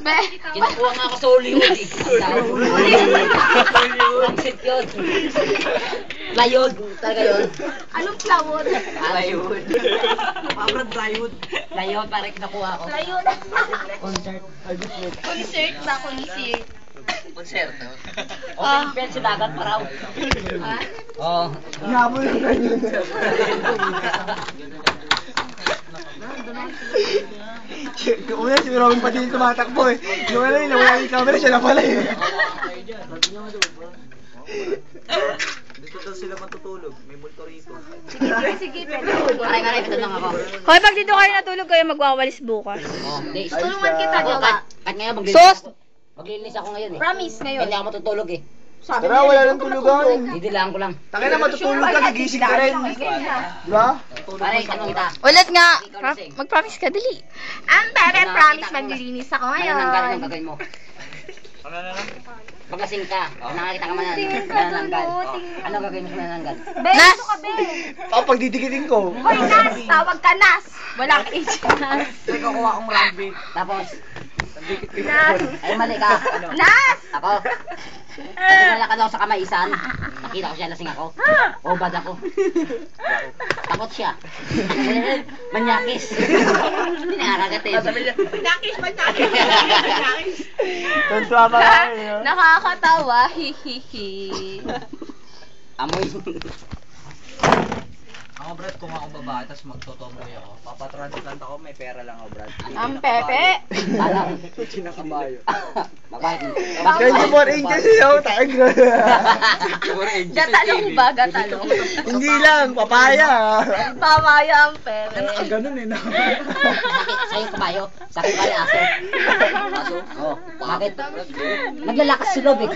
Kinakuha nga ako sa Hollywood eh. Ang yun. Plywood. Talaga yun. Anong plywood? Plywood. Parang plywood. Plywood para kinakuha ako. Plywood. Concert. Concert ba? Concert. Konserto. Open field sa dagat pa raw. Oo. Yabol na yun. Una si Robin pati yung tumatakbo eh. Yung ano yun, nawala yung camera, siya na pala eh. Dito daw sila matutulog, may multo rito. Sige, pwede. Maray, ito lang ako. Hoy, pag dito kayo natulog kayo, magwawalis bukas. Oh, hindi. Tulungan kita, jowa. Kahit ngayon, maglilinis ako ngayon eh. Promise ngayon. Hindi ako matutulog eh. Tara, wala nang tulugan. Didilaan ko lang. Taka na matutulog ka, gigising ka rin. Diba? Maray, tanong kita. Ulit nga. Ikaw lasing. Mag-promise ka, dali. Ang bebe, promise maglilinis ako ngayon. Nananggal ang gagawin mo. Pag lasing ka, nakakita ka man nananggal. Ano gagawin mo sa nananggal? Be, gusto ka, be. Pag didikitin ko. Hoy, Nas, tawag ka, Nas. Walang H, Nas. May kukuha akong rugby. Tapos, Nas. ay mali ka. Nas. Ako. Kasi nalakad ako sa kamaisan. Nakita ko siya, lasing ako. O, bad ako. Takot siya. Manyakis. Hindi nakakagatid. Manyakis. Tuntua pa kayo. Nakakatawa, hihihi. Amoy. Ako Brad, kung ako babae, tapos magtotomboy ako, papatransplant ako, may pera lang ako Brad. Ang pepe. Alam. Kinakabayo. Bakit? 24 inches yung tag. Gatalong ba? Gatalong. Hindi lang, papaya. Pamaya ang pepe. Ganun eh, no? Sa'yo kabayo. Sa akin pala aso. Aso? Oo. Bakit? Naglalakas si Lob eh.